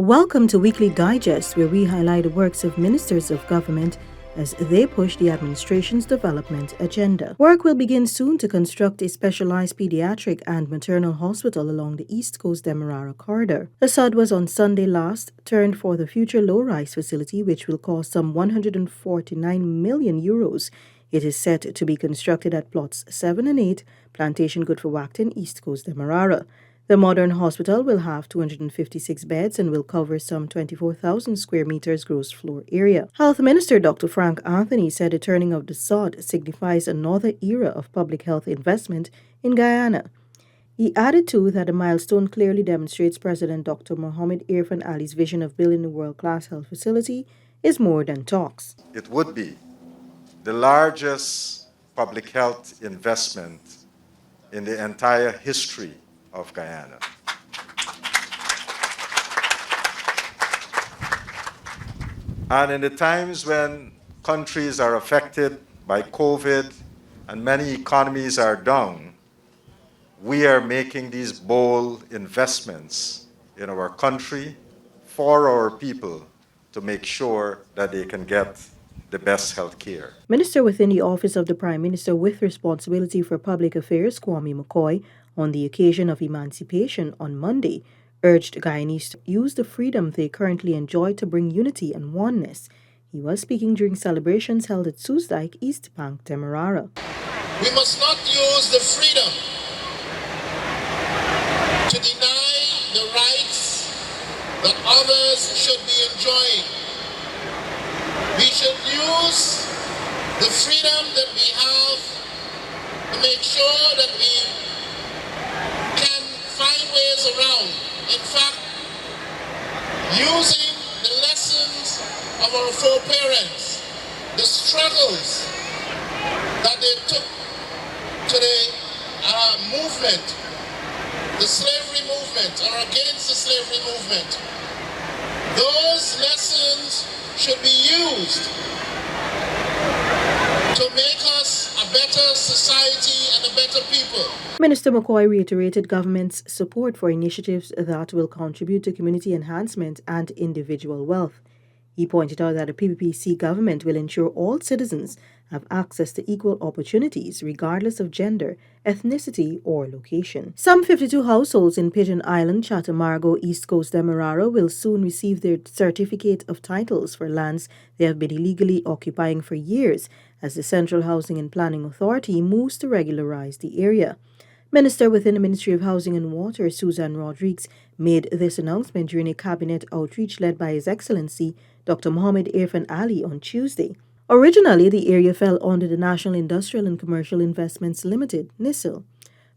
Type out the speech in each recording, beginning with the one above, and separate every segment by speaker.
Speaker 1: Welcome to Weekly Digest, where we highlight the works of ministers of government as they push the administration's development agenda. Work will begin soon to construct a specialized pediatric and maternal hospital along the East Coast Demerara corridor. The sod was on Sunday last turned for the future low-rise facility, which will cost some €149 million. It is set to be constructed at plots 7 and 8, Plantation gov't, East Coast Demerara. The modern hospital will have 256 beds and will cover some 24,000 square meters gross floor area. Health Minister Dr. Frank Anthony said the turning of the sod signifies another era of public health investment in Guyana. He added too that the milestone clearly demonstrates President Dr. Mohamed Irfan Ali's vision of building a world-class health facility is more than talks.
Speaker 2: It would be the largest public health investment in the entire history of Guyana. And in the times when countries are affected by COVID and many economies are down, we are making these bold investments in our country for our people to make sure that they can get the best health care.
Speaker 1: Minister within the Office of the Prime Minister with responsibility for public affairs, Kwame McCoy, on the occasion of Emancipation on Monday, urged Guyanese to use the freedom they currently enjoy to bring unity and oneness. He was speaking during celebrations held at Soesdijk, East Bank, Demerara.
Speaker 3: We must not use the freedom to deny the rights that others should be enjoying. We should use the freedom that we have to make sure that we can find ways around. In fact, using the lessons of our foreparents, the struggles that they took to the movement, the slavery movement, or against the slavery movement, those lessons should be used to make us a better society and a better people.
Speaker 1: Minister McCoy reiterated government's support for initiatives that will contribute to community enhancement and individual wealth. He pointed out that the PPPC government will ensure all citizens have access to equal opportunities regardless of gender, ethnicity, or location. Some 52 households in Pigeon Island, Chatamargo, East Coast Demerara will soon receive their certificate of titles for lands they have been illegally occupying for years as the Central Housing and Planning Authority moves to regularize the area. Minister within the Ministry of Housing and Water, Susan Rodriguez, made this announcement during a cabinet outreach led by His Excellency Dr. Mohamed Irfan Ali on Tuesday. Originally, the area fell under the National Industrial and Commercial Investments Limited, NISL.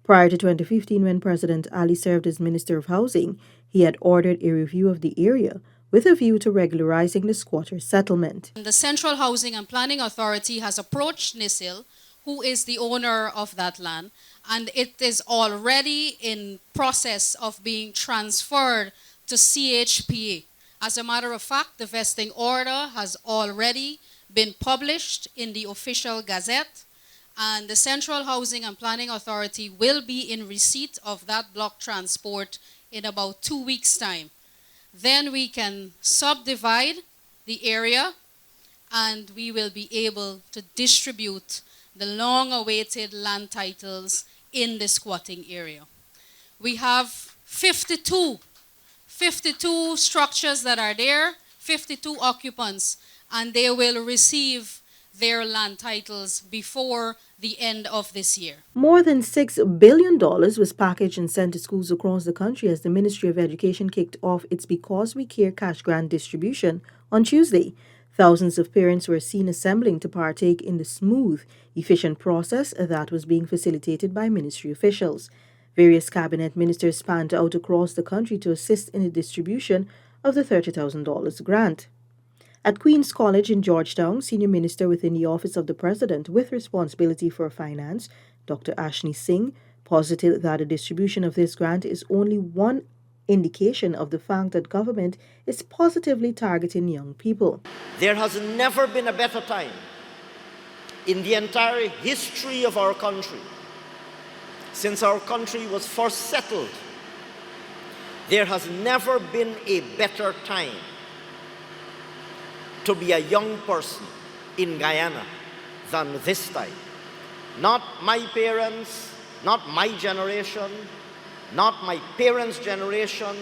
Speaker 1: Prior to 2015, when President Ali served as Minister of Housing, he had ordered a review of the area with a view to regularizing the squatter settlement.
Speaker 4: The Central Housing and Planning Authority has approached NISL, who is the owner of that land, and it is already in process of being transferred to CHPA. As a matter of fact, the vesting order has already been published in the official gazette, and the Central Housing and Planning Authority will be in receipt of that block transport in about 2 weeks' time. Then we can subdivide the area and we will be able to distribute the long-awaited land titles in the squatting area. We have 52 structures that are there, 52 occupants, and they will receive their land titles before the end of this year.
Speaker 1: More than $6 billion was packaged and sent to schools across the country as the Ministry of Education kicked off its Because We Care cash grant distribution on Tuesday. Thousands of parents were seen assembling to partake in the smooth, efficient process that was being facilitated by ministry officials. Various cabinet ministers spanned out across the country to assist in the distribution of the $30,000 grant. At Queen's College in Georgetown, Senior Minister within the Office of the President with responsibility for finance, Dr. Ashni Singh, posited that the distribution of this grant is only one indication of the fact that government is positively targeting young people.
Speaker 5: There has never been a better time in the entire history of our country, since our country was first settled, There has never been a better time to be a young person in Guyana than this time. Not my parents, not my generation, not my parents' generation,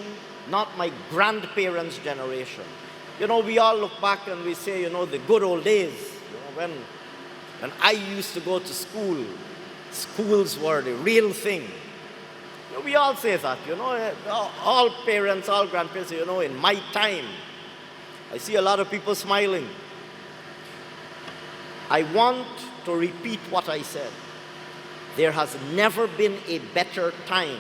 Speaker 5: not my grandparents' generation. You know, we all look back and we say, you know, the good old days, you know, when I used to go to school, schools were the real thing. You know, we all say that, you know, all parents, all grandparents say, you know, in my time. I see a lot of people smiling. I want to repeat what I said. There has never been a better time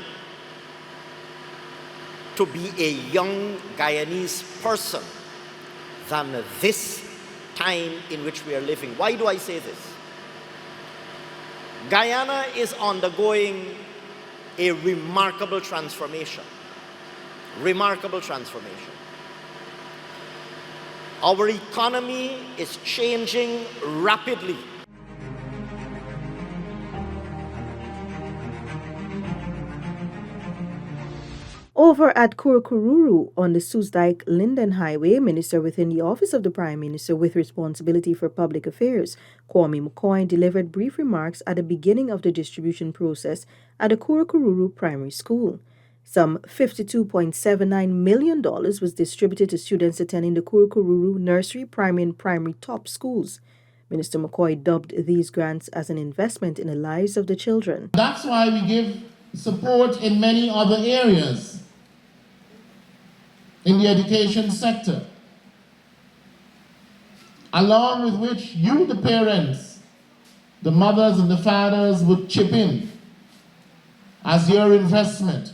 Speaker 5: to be a young Guyanese person than this time in which we are living. Why do I say this? Guyana is undergoing a remarkable transformation. Remarkable transformation. Our economy is changing rapidly.
Speaker 1: Over at Kurukururu on the Soesdijk-Linden Highway, Minister within the Office of the Prime Minister with responsibility for public affairs, Kwame McCoy, delivered brief remarks at the beginning of the distribution process at the Kurukururu Primary School. Some $52.79 million was distributed to students attending the Kurukururu nursery, primary, and primary top schools. Minister McCoy dubbed these grants as an investment in the lives of the children.
Speaker 3: That's why we give support in many other areas in the education sector, along with which you, the parents, the mothers and the fathers, would chip in as your investment.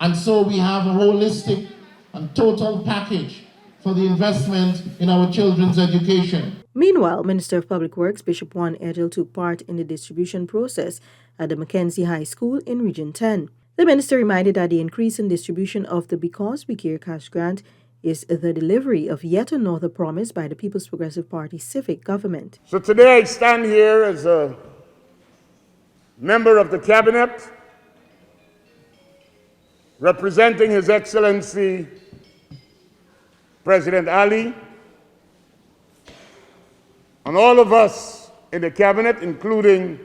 Speaker 3: And so we have a holistic and total package for the investment in our children's education.
Speaker 1: Meanwhile, Minister of Public Works Bishop Juan Edel took part in the distribution process at the Mackenzie High School in Region 10. The minister reminded that the increase in distribution of the Because We Care cash grant is the delivery of yet another promise by the People's Progressive Party civic government.
Speaker 6: So today I stand here as a member of the cabinet representing His Excellency President Ali and all of us in the cabinet, including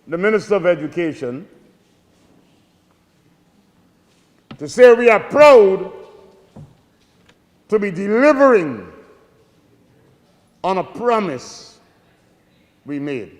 Speaker 6: the Minister of Education, to say we are proud to be delivering on a promise we made.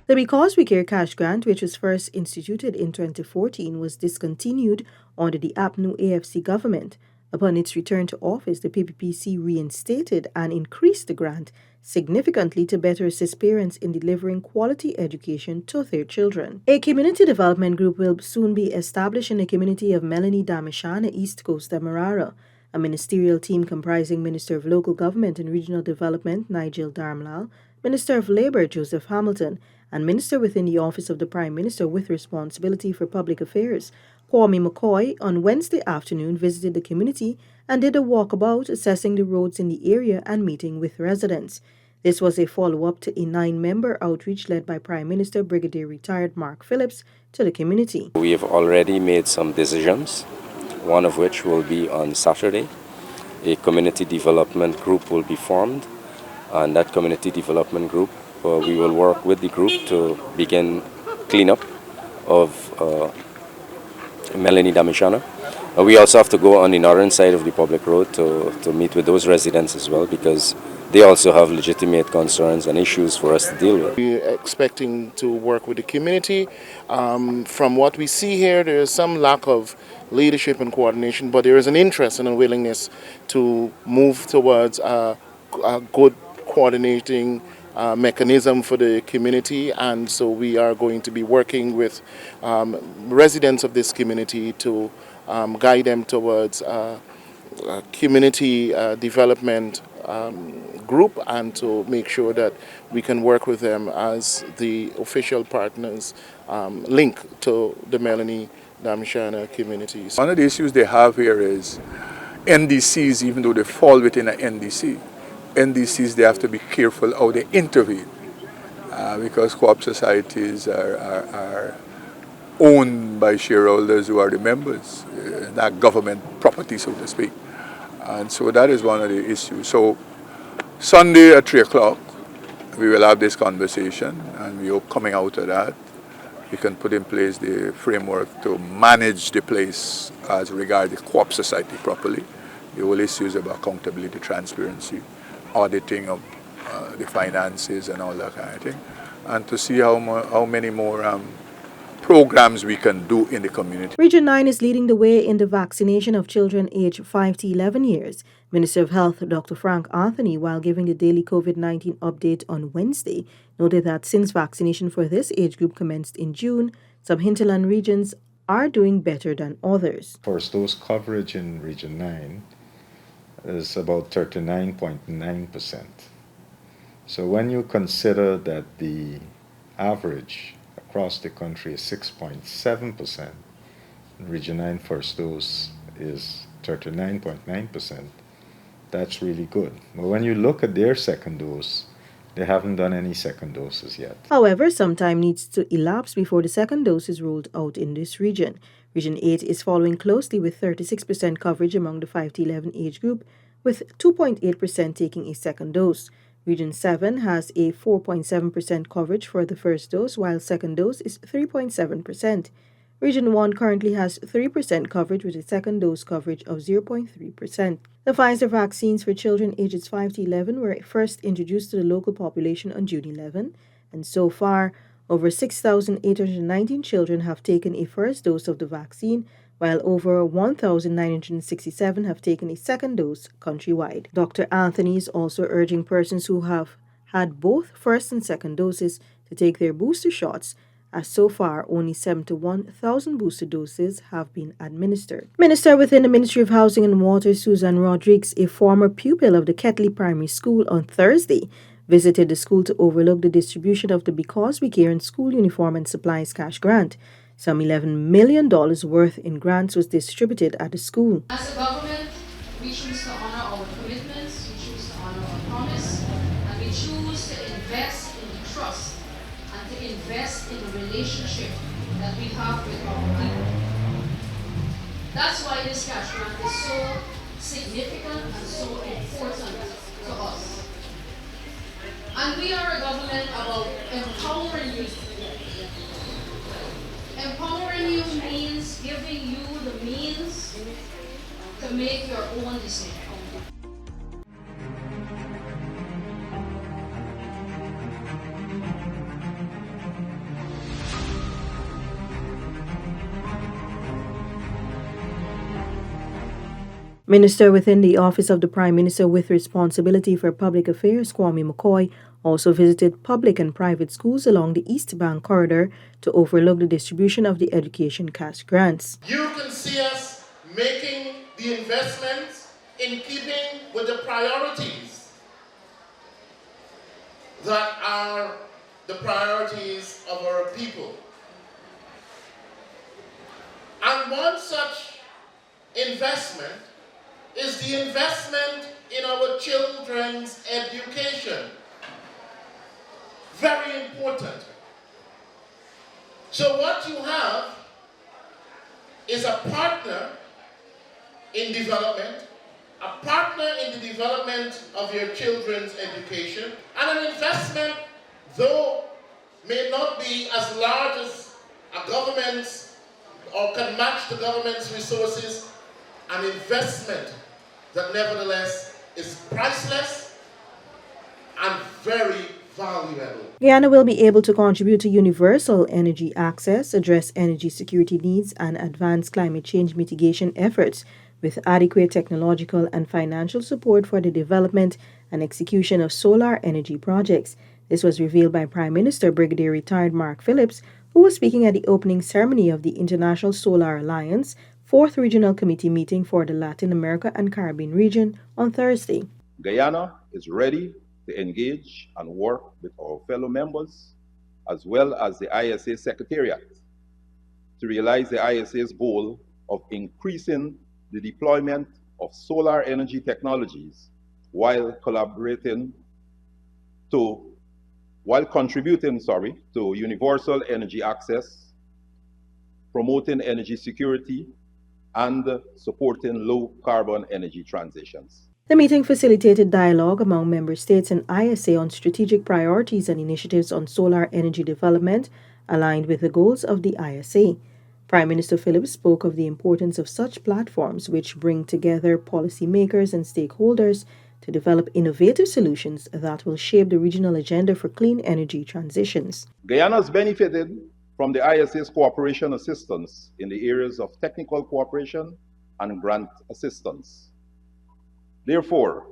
Speaker 1: The Because We Care cash grant, which was first instituted in 2014, was discontinued under the APNU AFC government. Upon its return to office, the PPPC reinstated and increased the grant significantly to better assist parents in delivering quality education to their children. A community development group will soon be established in the community of Melanie Damishana, East Coast Demerara. A ministerial team comprising Minister of Local Government and Regional Development Nigel Darmlal, Minister of Labour Joseph Hamilton, and Minister within the Office of the Prime Minister with responsibility for public affairs, Kwame McCoy, on Wednesday afternoon visited the community and did a walkabout assessing the roads in the area and meeting with residents. This was a follow-up to a 9-member outreach led by Prime Minister Brigadier Retired Mark Phillips to the community.
Speaker 7: We have already made some decisions, one of which will be on Saturday. A community development group will be formed, and that community development group, we will work with the group to begin cleanup of Melanie Damishana. We also have to go on the northern side of the public road to meet with those residents as well, because they also have legitimate concerns and issues for us to deal with.
Speaker 8: We're expecting to work with the community. From what we see here, there is some lack of leadership and coordination, but there is an interest and a willingness to move towards a good coordinating mechanism for the community, and so we are going to be working with residents of this community to guide them towards a community development group, and to make sure that we can work with them as the official partners link to the Melanie Damishana communities.
Speaker 9: One of the issues they have here is NDCs, even though they fall within an NDC, NDCs, they have to be careful how they intervene because co-op societies are owned by shareholders who are the members, not government property, so to speak. And so that is one of the issues. So Sunday at 3 o'clock, we will have this conversation, and we hope coming out of that, we can put in place the framework to manage the place as regards the co-op society properly. The whole issues about accountability, transparency, auditing of the finances and all that kind of thing, and to see how many more programs we can do in the community.
Speaker 1: Region 9 is leading the way in the vaccination of children aged 5 to 11 years. Minister of Health Dr. Frank Anthony, while giving the daily COVID-19 update on Wednesday, noted that since vaccination for this age group commenced in June, some hinterland regions are doing better than others.
Speaker 2: First dose coverage in Region 9 is about 39.9%. So when you consider that the average across the country is 6.7%, Region 9 first dose is 39.9%, that's really good. But when you look at their second dose, they haven't done any second doses yet.
Speaker 1: However, some time needs to elapse before the second dose is rolled out in this region. Region 8 is following closely with 36% coverage among the 5 to 11 age group, with 2.8% taking a second dose. Region 7 has a 4.7% coverage for the first dose, while second dose is 3.7%. Region 1 currently has 3% coverage with a second dose coverage of 0.3%. The Pfizer vaccines for children ages 5 to 11 were first introduced to the local population on June 11, and so far, over 6,819 children have taken a first dose of the vaccine, while over 1,967 have taken a second dose countrywide. Dr. Anthony is also urging persons who have had both first and second doses to take their booster shots, as so far only 71,000 booster doses have been administered. Minister within the Ministry of Housing and Water, Susan Rodriguez, a former pupil of the Ketley Primary School, on Thursday visited the school to overlook the distribution of the Because We Care in School Uniform and Supplies cash grant. Some $11 million worth in grants was distributed at the school.
Speaker 4: As a government, we choose to honor our commitments, we choose to honor our promise, and we choose to invest in trust and to invest in the relationship that we have with our people. That's why this cash grant is so significant and so important to us. And we are a government about empowering you. Empowering you means giving you the means to make your own decision.
Speaker 1: Minister within the Office of the Prime Minister with responsibility for public affairs, Kwame McCoy, also visited public and private schools along the East Bank corridor to overlook the distribution of the education cash grants.
Speaker 3: You can see us making the investments in keeping with the priorities that are the priorities of our people. And one such investment is the investment in our children's education. Very important. So what you have is a partner in development, a partner in the development of your children's education, and an investment, though may not be as large as a government's or can match the government's resources, an investment that nevertheless is priceless and very valuable.
Speaker 1: Guyana will be able to contribute to universal energy access, address energy security needs, and advance climate change mitigation efforts with adequate technological and financial support for the development and execution of solar energy projects. This was revealed by Prime Minister Brigadier Retired Mark Phillips, who was speaking at the opening ceremony of the International Solar Alliance 4th Regional Committee meeting for the Latin America and Caribbean region on Thursday.
Speaker 10: Guyana is ready to engage and work with our fellow members, as well as the ISA Secretariat, to realize the ISA's goal of increasing the deployment of solar energy technologies while contributing to universal energy access, promoting energy security, and supporting low-carbon energy transitions.
Speaker 1: The meeting facilitated dialogue among member states and ISA on strategic priorities and initiatives on solar energy development aligned with the goals of the ISA. Prime Minister Phillips spoke of the importance of such platforms which bring together policymakers and stakeholders to develop innovative solutions that will shape the regional agenda for clean energy transitions.
Speaker 10: Guyana has benefited from the ISA's cooperation assistance in the areas of technical cooperation and grant assistance. Therefore,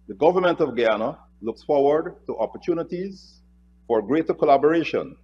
Speaker 10: the government of Guyana looks forward to opportunities for greater collaboration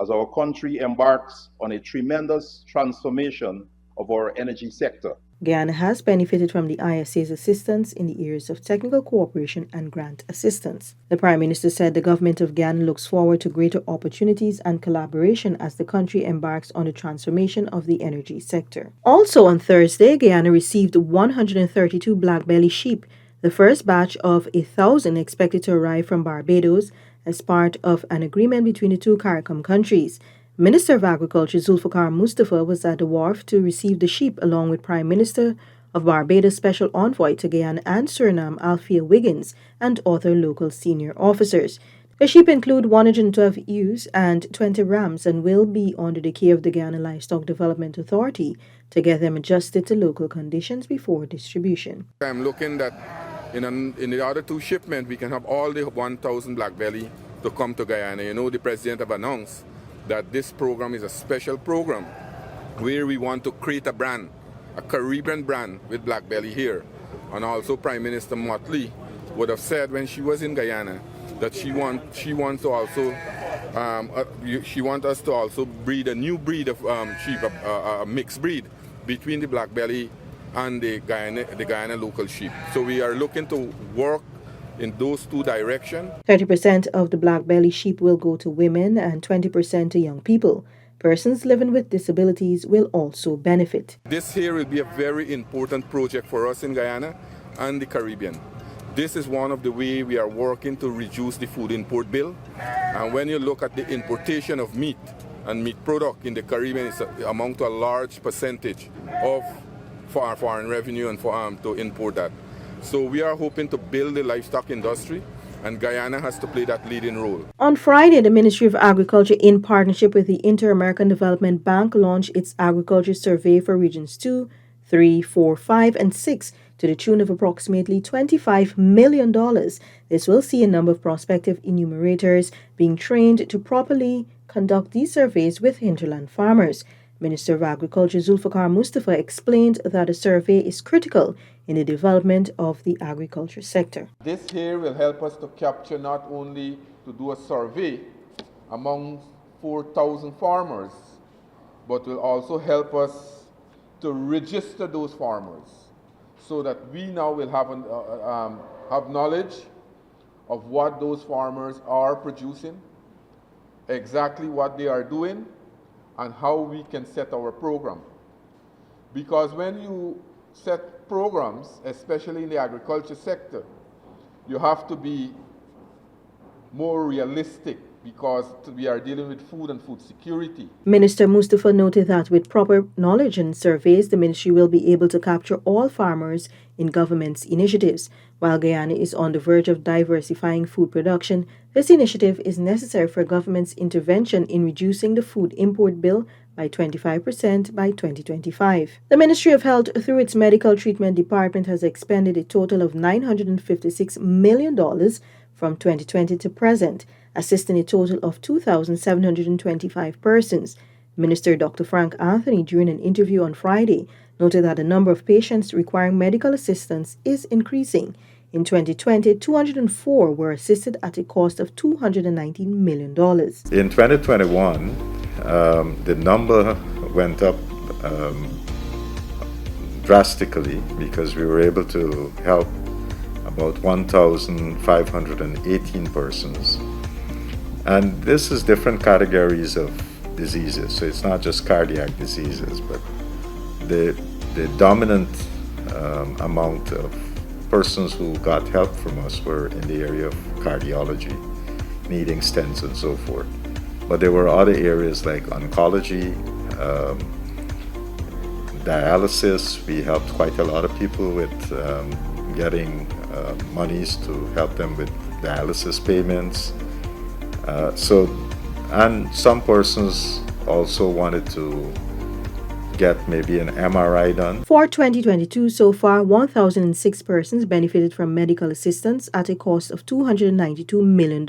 Speaker 10: as our country embarks on a tremendous transformation of our energy sector.
Speaker 1: Guyana has benefited from the ISA's assistance in the areas of technical cooperation and grant assistance. The Prime Minister said the government of Guyana looks forward to greater opportunities and collaboration as the country embarks on the transformation of the energy sector. Also on Thursday, Guyana received 132 black-belly sheep, the first batch of 1,000 expected to arrive from Barbados as part of an agreement between the two CARICOM countries. Minister of Agriculture Zulfikar Mustafa was at the wharf to receive the sheep along with Prime Minister of Barbados Special Envoy to Guyana and Suriname Althea Wiggins and other local senior officers. The sheep include 112 ewes and 20 rams and will be under the care of the Guyana Livestock Development Authority to get them adjusted to local conditions before distribution.
Speaker 11: I'm looking that in the other two shipments we can have all the 1,000 blackbelly to come to Guyana. You know, the President have announced that this program is a special program where we want to create a brand, a Caribbean brand with blackbelly here. And also Prime Minister Motley would have said when she was in Guyana that she wants to also she wants us to also breed a new breed of sheep, a mixed breed between the blackbelly and the Guyana local sheep. So we are looking to work in those two directions.
Speaker 1: 30% of the black-belly sheep will go to women and 20% to young people. Persons living with disabilities will also benefit.
Speaker 11: This here will be a very important project for us in Guyana and the Caribbean. This is one of the ways we are working to reduce the food import bill. And when you look at the importation of meat and meat product in the Caribbean, it's among to a large percentage of foreign revenue and to import that. So we are hoping to build the livestock industry, and Guyana has to play that leading role.
Speaker 1: On Friday, the Ministry of Agriculture, in partnership with the Inter-American Development Bank, launched its agriculture survey for Regions 2, 3, 4, 5, and 6 to the tune of approximately $25 million. This will see a number of prospective enumerators being trained to properly conduct these surveys with hinterland farmers. Minister of Agriculture Zulfikar Mustafa explained that a survey is critical in the development of the agriculture sector.
Speaker 11: This here will help us to capture not only to do a survey among 4,000 farmers, but will also help us to register those farmers so that we now will have knowledge of what those farmers are producing, exactly what they are doing, and how we can set our program. Because when you set programs, especially in the agriculture sector, you have to be more realistic because we are dealing with food and food security.
Speaker 1: Minister Mustafa noted that with proper knowledge and surveys, the ministry will be able to capture all farmers in government's initiatives. While Guyana is on the verge of diversifying food production, this initiative is necessary for government's intervention in reducing the food import bill by 25% by 2025. The Ministry of Health, through its Medical Treatment Department, has expended a total of $956 million from 2020 to present, assisting a total of 2,725 persons. Minister Dr. Frank Anthony, during an interview on Friday, noted that the number of patients requiring medical assistance is increasing. In 2020, 204 were assisted at a cost of $219 million.
Speaker 2: In 2021, the number went up drastically because we were able to help about 1,518 persons. And this is different categories of diseases. So it's not just cardiac diseases, but the dominant amount of persons who got help from us were in the area of cardiology, needing stents and so forth. But there were other areas like oncology, dialysis. We helped quite a lot of people with getting monies to help them with dialysis payments. And some persons also wanted to get maybe an MRI done.
Speaker 1: For 2022, so far, 1,006 persons benefited from medical assistance at a cost of $292 million.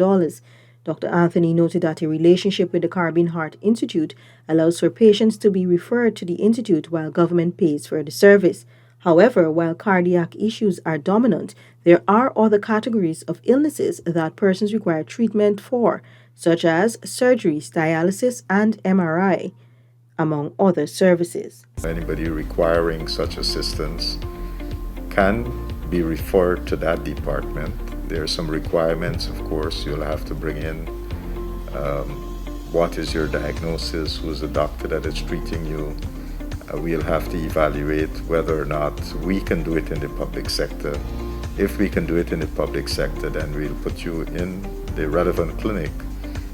Speaker 1: Dr. Anthony noted that a relationship with the Caribbean Heart Institute allows for patients to be referred to the institute while government pays for the service. However, while cardiac issues are dominant, there are other categories of illnesses that persons require treatment for, such as surgeries, dialysis, and MRI, among other services.
Speaker 2: Anybody requiring such assistance can be referred to that department. There are some requirements, of course. You'll have to bring in what is your diagnosis, who's the doctor that is treating you. We'll have to evaluate whether or not we can do it in the public sector. If we can do it in the public sector, then we'll put you in the relevant clinic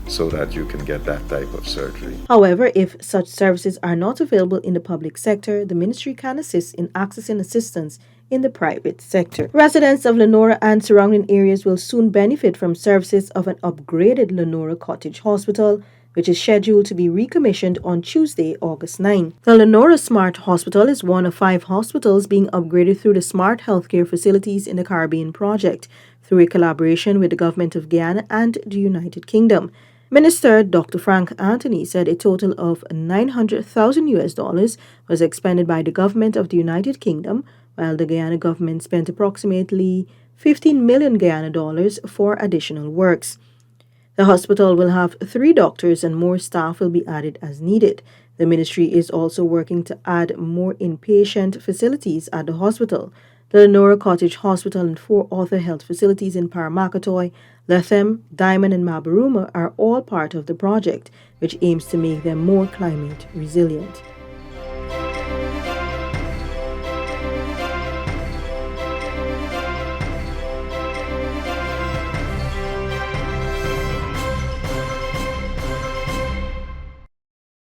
Speaker 2: so that you can get that type of surgery.
Speaker 1: However, if such services are not available in the public sector, the ministry can assist in accessing assistance in the private sector. Residents of Lenora and surrounding areas will soon benefit from services of an upgraded Lenora Cottage Hospital, which is scheduled to be recommissioned on Tuesday, August 9. The Lenora Smart Hospital is one of 5 hospitals being upgraded through the Smart Healthcare Facilities in the Caribbean project, through a collaboration with the government of Guyana and the United Kingdom. Minister Dr. Frank Anthony said a total of $900,000 was expended by the government of the United Kingdom, while the Guyana government spent approximately 15 million Guyana dollars for additional works. The hospital will have 3 doctors and more staff will be added as needed. The ministry is also working to add more inpatient facilities at the hospital. The Lenora Cottage Hospital and 4 other health facilities in Paramakatoy, Lethem, Diamond and Mabaruma are all part of the project, which aims to make them more climate resilient.